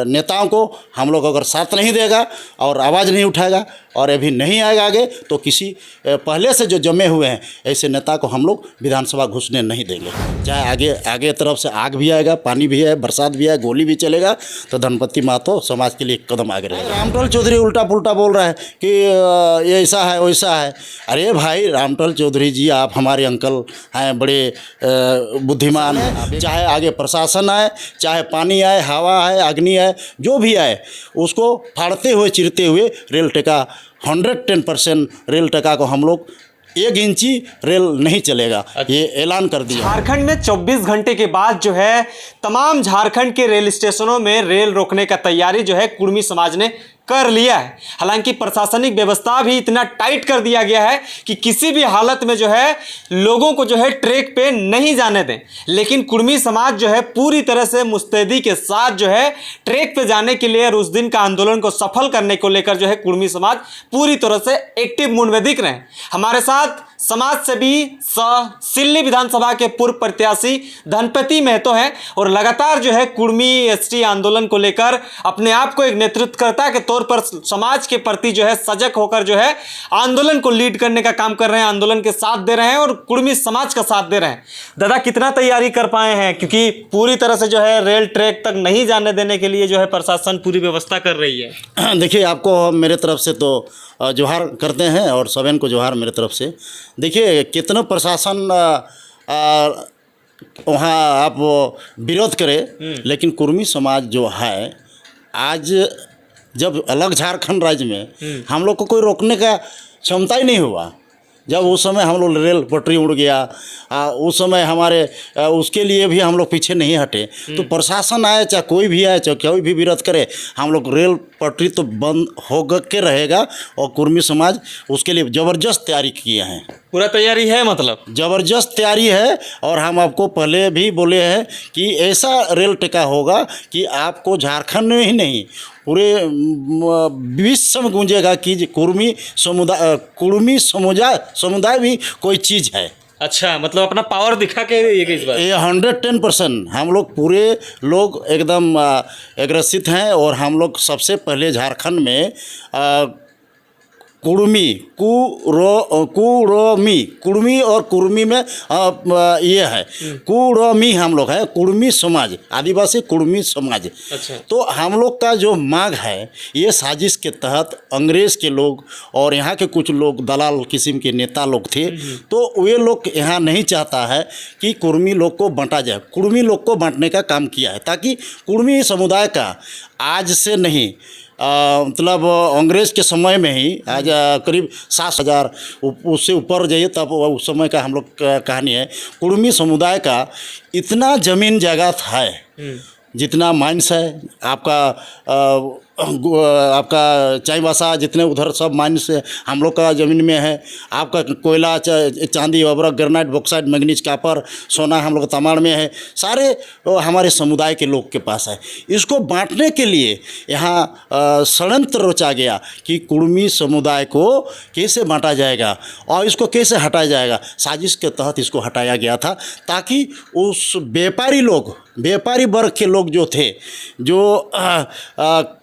नेताओं को हम लोग अगर साथ नहीं देगा और आवाज़ नहीं उठाएगा और अभी नहीं आएगा आगे तो किसी पहले से जो जमे हुए हैं ऐसे नेता को हम लोग विधानसभा घुसने नहीं देंगे। चाहे आगे आगे तरफ से आग भी आएगा, पानी भी है, बरसात भी है, गोली भी चलेगा, तो धनपति महतो समाज के लिए एक कदम आगे रहेगा। रामटोल चौधरी उल्टा पुल्टा बोल रहा है कि ये ऐसा है वैसा है। अरे भाई रामटोल चौधरी जी, आप हमारे अंकल हैं, बड़े बुद्धिमान हैं। चाहे आगे प्रशासन आए, चाहे पानी आए, हवा आए, अग्नि आए, जो भी आए, उसको फाड़ते हुए चिरते हुए रेल टेका 110% रेल टेका को हम लोग 1 इंची रेल नहीं चलेगा, ये ऐलान कर दिया। झारखंड में 24 घंटे के बाद जो है तमाम झारखंड के रेल स्टेशनों में रेल रोकने का तैयारी जो है कुर्मी समाज ने कर लिया है। हालांकि प्रशासनिक व्यवस्था भी इतना टाइट कर दिया गया है कि किसी भी हालत में जो है लोगों को जो है ट्रैक पे नहीं जाने दें। लेकिन कुर्मी समाज जो है पूरी तरह से मुस्तैदी के साथ जो है ट्रैक पे जाने के लिए और उस दिन का आंदोलन को सफल करने को लेकर जो है कुर्मी समाज पूरी तरह से एक्टिव मूड में दिख रहे हैं। हमारे साथ समाज सेवी सिल्ली विधानसभा के पूर्व प्रत्याशी धनपति महतो हैं और लगातार जो है कुर्मी एसटी आंदोलन को लेकर अपने आप को एक नेतृत्वकर्ता के तौर पर समाज के प्रति जो है सजग होकर जो है आंदोलन को लीड करने का काम कर रहे हैं, आंदोलन के साथ दे रहे हैं और कुर्मी समाज का साथ दे रहे हैं। दादा, कितना तैयारी कर पाए हैं? क्योंकि पूरी तरह से जो है रेल ट्रैक तक नहीं जाने देने के लिए जो है प्रशासन पूरी व्यवस्था कर रही है। देखिए, आपको मेरे तरफ से तो जोहार करते हैं और सबन को जोहार मेरे तरफ से। देखिए, कितना प्रशासन वहाँ आप विरोध करें, लेकिन कुर्मी समाज जो है आज जब अलग झारखंड राज्य में हम लोग को कोई रोकने का क्षमता ही नहीं हुआ। जब उस समय हम लोग रेल पटरी उड़ गया, उस समय हमारे उसके लिए भी हम लोग पीछे नहीं हटे। तो प्रशासन आए, चाहे कोई भी आए, चाहे कोई भी विरोध करे, हम लोग रेल पटरी तो बंद हो के रहेगा। और कुर्मी समाज उसके लिए ज़बरदस्त तैयारी किए हैं। पूरा तैयारी है, मतलब ज़बरदस्त तैयारी है। और हम आपको पहले भी बोले हैं कि ऐसा रेल टेका होगा कि आपको झारखंड में ही नहीं पूरे विश्व में गूंजेगा कि कुर्मी समुदाय भी कोई चीज़ है। अच्छा, मतलब अपना पावर दिखा के इस बार ये 110% हम लोग पूरे लोग एकदम अग्रसित हैं। और हम लोग सबसे पहले झारखंड में कुर्मी और कुर्मी में ये है कुर्मी, हम लोग है कुर्मी समाज, आदिवासी कुर्मी समाज। अच्छा। तो हम लोग का जो मांग है, ये साजिश के तहत अंग्रेज़ के लोग और यहाँ के कुछ लोग दलाल किस्म के नेता लोग थे, तो वे लोग यहाँ नहीं चाहता है कि कुर्मी लोग को बांटा जाए। कुर्मी लोग को बांटने का काम किया है ताकि कुर्मी समुदाय का आज से नहीं मतलब अंग्रेज़ के समय में ही आज करीब 7,000 उससे ऊपर जाइए तब उस समय का हम लोग कहानी है। कुर्मी समुदाय का इतना ज़मीन जगह है, जितना माइंस है आपका चाईबासा, जितने उधर सब माइंस हम लोग का ज़मीन में है। आपका कोयला, चांदी, अबरक, ग्रेनाइट, बॉक्साइट, मैंगनीज, कॉपर, सोना हम लोग तमाड़ में है। सारे हमारे समुदाय के लोग के पास है। इसको बांटने के लिए यहाँ षड्यंत्र रचा गया कि कुर्मी समुदाय को कैसे बांटा जाएगा और इसको कैसे हटाया जाएगा। साजिश के तहत इसको हटाया गया था ताकि उस व्यापारी वर्ग के लोग जो थे, जो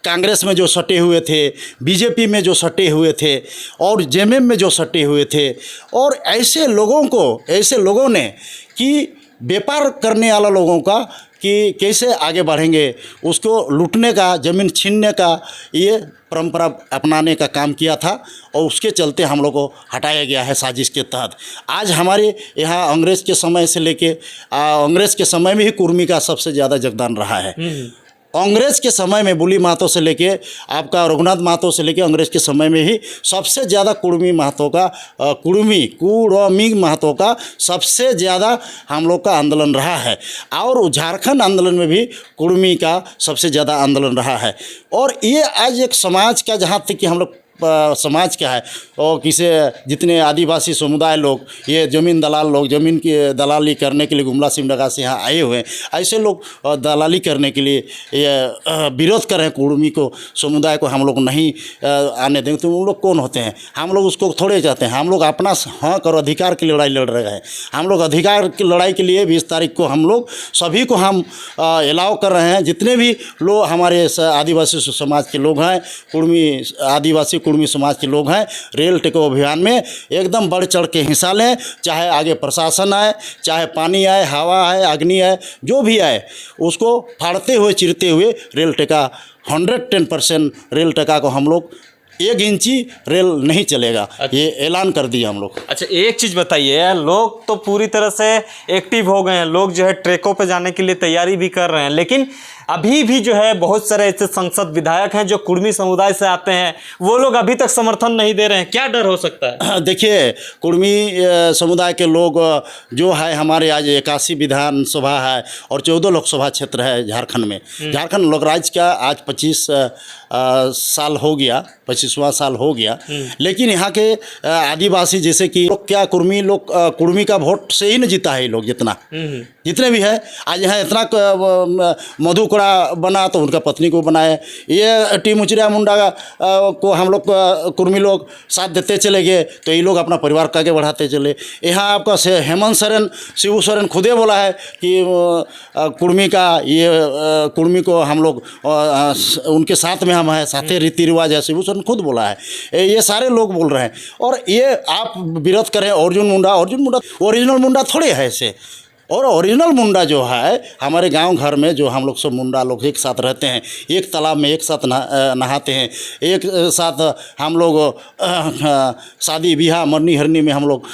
कांग्रेस में जो सटे हुए थे, बीजेपी में जो सटे हुए थे और जेएमएम में जो सटे हुए थे, और ऐसे लोगों ने कि व्यापार करने वाला लोगों का कि कैसे आगे बढ़ेंगे, उसको लूटने का, ज़मीन छीनने का ये परंपरा अपनाने का काम किया था। और उसके चलते हम लोग को हटाया गया है साजिश के तहत। आज हमारे यहाँ अंग्रेज़ के समय से लेके अंग्रेज़ के समय में ही कुर्मी का सबसे ज़्यादा योगदान रहा है। अंग्रेज़ के समय में बुली महतो से लेके आपका रघुनाथ महतो से लेके अंग्रेज़ के समय में ही सबसे ज़्यादा कुर्मी महतो का सबसे ज़्यादा हम लोग का आंदोलन रहा है। और झारखंड आंदोलन में भी कुर्मी का सबसे ज़्यादा आंदोलन रहा है। और ये आज एक समाज का, जहाँ तक कि हम लोग समाज का है और किसे जितने आदिवासी समुदाय लोग ये ज़मीन दलाल लोग ज़मीन की दलाली करने के लिए गुमला सिमडगा से यहाँ आए हुए हैं, ऐसे लोग दलाली करने के लिए ये विरोध कर रहे हैं कुर्मी को समुदाय को हम लोग नहीं आने देंगे। तो उन लोग कौन होते हैं? हम लोग उसको थोड़े चाहते हैं। हम लोग अपना हक और अधिकार की लड़ाई लड़ रहे हैं। हम लोग अधिकार की लड़ाई के लिए 20 तारीख को हम लोग सभी को हम अलाउ कर रहे हैं। जितने भी लोग हमारे आदिवासी समाज के लोग हैं, आदिवासी कुर्मी समाज के लोग हैं, रेल टेको अभियान में एकदम बढ़ चढ़ के हिस्सा लें। चाहे आगे प्रशासन आए, चाहे पानी आए, हवा आए, अग्नि आए, जो भी आए उसको फाड़ते हुए चिरते हुए रेल टेका 110% रेल टेका को हम लोग 1 इंची रेल नहीं चलेगा, ये ऐलान कर दिया हम लोग। अच्छा, एक चीज़ बताइए, लोग तो पूरी तरह से एक्टिव हो गए हैं, लोग जो है ट्रैकों पे जाने के लिए तैयारी भी कर रहे हैं, लेकिन अभी भी जो है बहुत सारे ऐसे संसद विधायक हैं जो कुर्मी समुदाय से आते हैं, वो लोग अभी तक समर्थन नहीं दे रहे हैं। क्या डर हो सकता है? देखिए, कुर्मी समुदाय के लोग जो है हमारे आज 81 विधानसभा है और 14 लोकसभा क्षेत्र है झारखंड में। झारखंड लोक राज्य का आज 25 साल हो गया, 25वां साल हो गया। लेकिन यहाँ के आदिवासी जैसे कि लोग क्या कुर्मी लोग कुर्मी का वोट से ही न जीता है ये लोग जितने भी है। आज यहाँ इतना मधुकड़ा बना तो उनका पत्नी को बनाए। ये टी मुचरिया मुंडा को हम लोग कुर्मी लोग साथ देते चले गए तो ये लोग अपना परिवार का आगे बढ़ाते चले। यहाँ आपका हेमंत सोरेन, शिबू सोरेन खुदे बोला है कि कुर्मी का ये कुर्मी को हम लोग उनके साथ में हम है, साथे रीति रिवाज है, शिबू सोरेन खुद बोला है। ये सारे लोग बोल रहे हैं और ये आप विरोध करें अर्जुन मुंडा ओरिजिनल मुंडा थोड़े है ऐसे। और ओरिजिनल मुंडा जो है हमारे गांव घर में जो हम लोग सब मुंडा लोग एक साथ रहते हैं, एक तालाब में एक साथ नहाते हैं, एक साथ हम लोग शादी ब्याह मरनी हरनी में हम लोग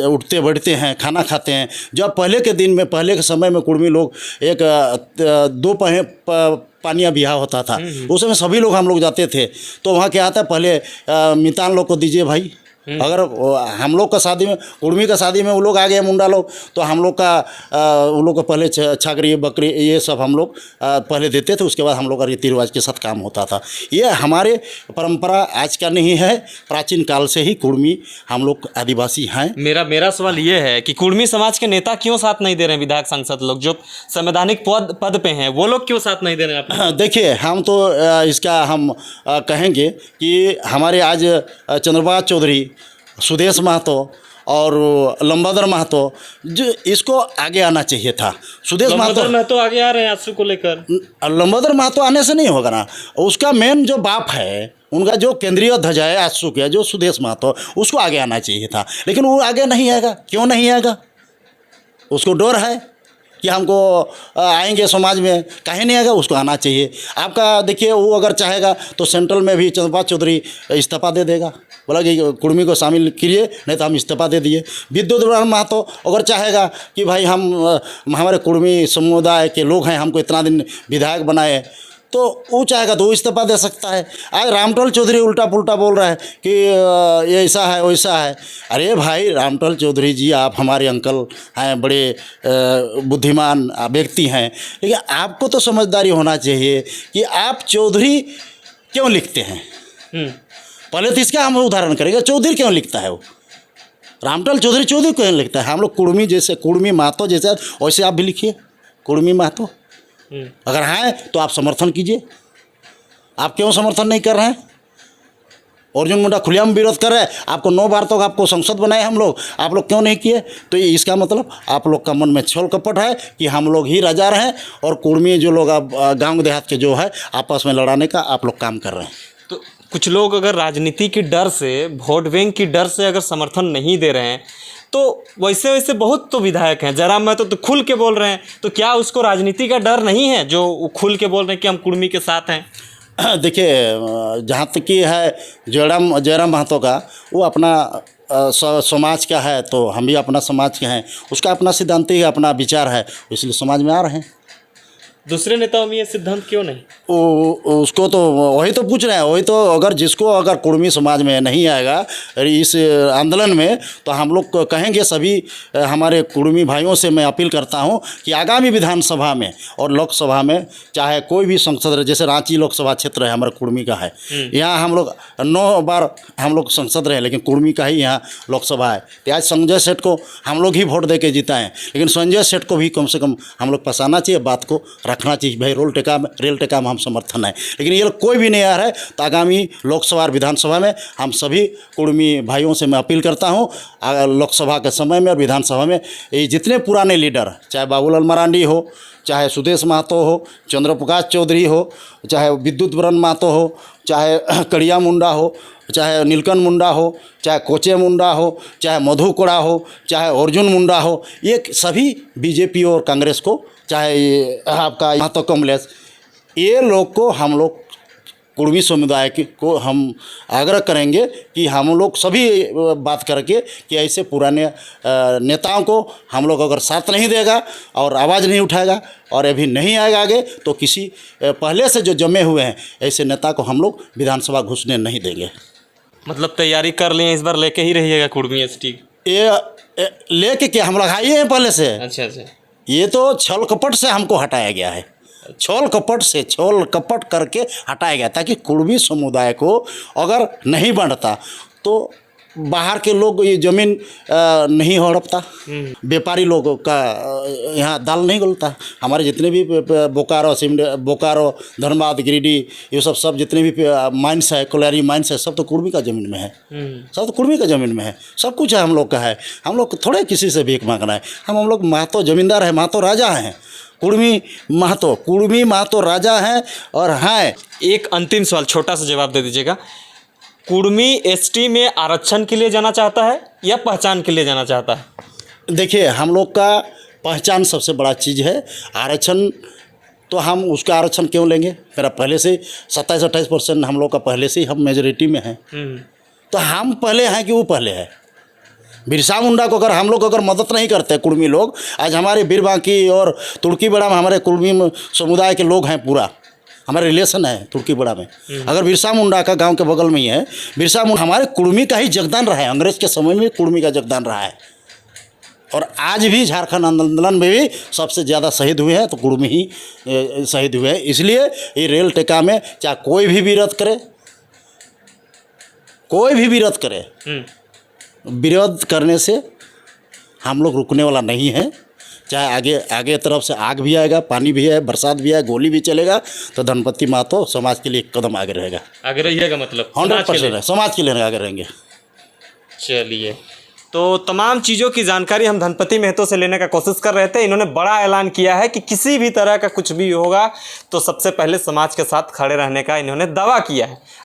उठते बैठते हैं, खाना खाते हैं। जब पहले के दिन में, पहले के समय में कुर्मी लोग एक 2 पानिया ब्याह होता था, उस समय सभी लोग हम लोग जाते थे। तो वहाँ क्या आता है, पहले मितान लोग को दीजिए भाई। अगर हम लोग का शादी में, कुर्मी का शादी में वो लोग आ गए मुंडा लोग, तो हम लोग का उन लोग को पहले छागरी बकरी ये सब हम लोग पहले देते थे। उसके बाद हम लोग का रीति रिवाज के साथ काम होता था। ये हमारे परंपरा आज का नहीं है, प्राचीन काल से ही कुर्मी हम लोग आदिवासी हैं। मेरा सवाल ये है कि कुर्मी समाज के नेता क्यों साथ नहीं दे रहे हैं? विधायक सांसद लोग जो संवैधानिक पद पे हैं वो लोग क्यों साथ नहीं दे रहे हैं? देखिए, हम तो इसका हम कहेंगे कि हमारे आज चंद्रबाज चौधरी, सुदेश महतो और लंबादर महतो जो इसको आगे आना चाहिए था। सुदेश महतो आगे आ रहे हैं आंसू को लेकर। लंबादर महतो आने से नहीं होगा ना, उसका मेन जो बाप है, उनका जो केंद्रीय ध्वजा है आंसू के, जो सुदेश महतो, उसको आगे आना चाहिए था। लेकिन वो आगे नहीं आएगा। क्यों नहीं आएगा? उसको डर है कि हमको आएंगे समाज में, काहे नहीं आएगा? उसको आना चाहिए। आपका देखिए, वो अगर चाहेगा तो सेंट्रल में भी चंद्रबाज चौधरी इस्तीफा दे देगा, बोला कि कुर्मी को शामिल कीजिए, नहीं तो हम इस्तीफा दे दिए। विद्युत महतो अगर चाहेगा कि भाई हमारे कुर्मी समुदाय के लोग हैं, हमको इतना दिन विधायक बनाए, तो वो चाहेगा तो वो इस्तीफा दे सकता है। आज रामटोल चौधरी उल्टा पुल्टा बोल रहा है कि ये ऐसा है वैसा है। अरे भाई रामटोल चौधरी जी, आप हमारे अंकल हैं, बड़े बुद्धिमान व्यक्ति हैं, लेकिन आपको तो समझदारी होना चाहिए कि आप चौधरी क्यों लिखते हैं। पहले तो इसका हम उदाहरण करेंगे, चौधरी क्यों लिखता है वो? रामटोल चौधरी क्यों लिखता है? हम लोग कुर्मी जैसे, कुर्मी महतो जैसे, वैसे आप भी लिखिए कुर्मी महतो। अगर हैं तो आप समर्थन कीजिए। आप क्यों समर्थन नहीं कर रहे हैं? अर्जुन मुंडा खुलेआम विरोध कर रहे हैं, आपको 9 बार तो आपको संसद बनाए हम लोग, आप लोग क्यों नहीं किए? तो ये इसका मतलब आप लोग का मन में छल कपट है कि हम लोग ही राजा हैं और कुर्मी जो लोग आप गाँव देहात के जो है आपस में लड़ाने का आप लोग काम कर रहे हैं। तो कुछ लोग अगर राजनीति की डर से, वोट बैंक की डर से अगर समर्थन नहीं दे रहे हैं, तो वैसे बहुत तो विधायक हैं, जयराम महतो तो खुल के बोल रहे हैं, तो क्या उसको राजनीति का डर नहीं है जो खुल के बोल रहे हैं कि हम कुर्मी के साथ हैं? देखिए, जहाँ तक कि है जयराम महतो का, वो अपना समाज का है, तो हम भी अपना समाज के हैं, उसका अपना सिद्धांत है, अपना विचार है, इसलिए समाज में आ रहे हैं। दूसरे नेताओं में ये सिद्धांत क्यों नहीं? उसको तो वही तो पूछ रहे हैं, वही तो अगर जिसको अगर कुर्मी समाज में नहीं आएगा इस आंदोलन में, तो हम लोग कहेंगे सभी हमारे कुर्मी भाइयों से मैं अपील करता हूं कि आगामी विधानसभा में और लोकसभा में, चाहे कोई भी संसद, जैसे रांची लोकसभा क्षेत्र है हमारा कुर्मी का है, यहाँ हम लोग 9 बार हम लोग संसद रहे, लेकिन कुर्मी का ही यहाँ लोकसभा है। तो आज संजय सेठ को हम लोग ही वोट दे के जीता है, लेकिन संजय सेठ को भी कम से कम हम लोग फंसाना चाहिए, बात को रखना चाहिए भाई, रेल टेका में हम समर्थन है। लेकिन ये कोई भी नहीं आ रहा है, तो आगामी लोकसभा और विधानसभा में हम सभी कुर्मी भाइयों से मैं अपील करता हूँ, लोकसभा के समय में और विधानसभा में ये जितने पुराने लीडर, चाहे बाबूलाल मरांडी हो, चाहे सुदेश महतो हो, चंद्र प्रकाश चौधरी हो, चाहे विद्युत बरन महतो हो, चाहे कड़िया मुंडा हो, चाहे नीलकंठ मुंडा हो, चाहे कोचे मुंडा हो, चाहे मधु कोड़ा हो, चाहे अर्जुन मुंडा हो, ये सभी बीजेपी और कांग्रेस को, चाहे आपका महतो कमलेश, ये लोग को हम लोग कुर्मी समुदाय को हम आग्रह करेंगे कि हम लोग सभी बात करके कि ऐसे पुराने नेताओं को हम लोग अगर साथ नहीं देगा और आवाज़ नहीं उठाएगा और अभी नहीं आएगा आगे, तो किसी पहले से जो जमे हुए हैं ऐसे नेता को हम लोग विधानसभा घुसने नहीं देंगे। मतलब तैयारी कर लिए, इस बार लेके ही रहिएगा कुर्मी एसटी? ये लेके क्या हम लगाए हैं पहले से। अच्छा अच्छा। ये तो छल कपट से हमको हटाया गया है, छल कपट करके हटाया गया, ताकि कुर्मी समुदाय को अगर नहीं बढ़ता तो बाहर के लोग ये ज़मीन नहीं हड़पता, व्यापारी लोगों का यहाँ दाल नहीं गलता। हमारे जितने भी बोकारो, धनबाद, गिरिडीह, ये सब जितने भी माइंस है, कोलारी माइंस है, सब तो कुर्मी का ज़मीन में है, सब तो कुर्मी का ज़मीन में है, सब कुछ है हम लोग का है। हम लोग थोड़े किसी से भीख मांगना है, हम लोग महतो ज़मींदार है, महतो राजा हैं, कुर्मी महतो राजा हैं। और हैं, एक अंतिम सवाल, छोटा सा जवाब दे दीजिएगा, कुर्मी एसटी में आरक्षण के लिए जाना चाहता है या पहचान के लिए जाना चाहता है? देखिए, हम लोग का पहचान सबसे बड़ा चीज़ है। आरक्षण तो हम उसका आरक्षण क्यों लेंगे, मेरा पहले से 27-28% हम लोग का पहले से ही हम मेजोरिटी में हैं, तो हम पहले हैं कि वो पहले है। बिरसा मुंडा को अगर हम लोग अगर मदद नहीं करते कुर्मी लोग, आज हमारे बीरबांकी और तुर्की बड़ा में हमारे कुर्मी समुदाय के लोग हैं, पूरा हमारे रिलेशन है तुर्की बड़ा में। अगर बिरसा मुंडा का गांव के बगल में ही है, बिरसा मुंडा हमारे कुर्मी का ही योगदान रहा है, अंग्रेज़ के समय में कुर्मी का योगदान रहा है, और आज भी झारखंड आंदोलन में भी सबसे ज़्यादा शहीद हुए हैं तो कुर्मी ही शहीद हुए हैं। इसलिए ये रेल टेका में चाहे कोई भी विरोध करे, विरोध करने से हम लोग रुकने वाला नहीं है। चाहे आगे तरफ से आग भी आएगा, पानी भी है, बरसात भी है, गोली भी चलेगा, तो धनपति महतो समाज के लिए एक कदम आगे रहेगा। आगे रहिएगा, मतलब 100% समाज के लिए आगे रहेंगे। चलिए, तो तमाम चीज़ों की जानकारी हम धनपति महतो से लेने का कोशिश कर रहे थे। इन्होंने बड़ा ऐलान किया है कि किसी भी तरह का कुछ भी होगा तो सबसे पहले समाज के साथ खड़े रहने का इन्होंने दावा किया है।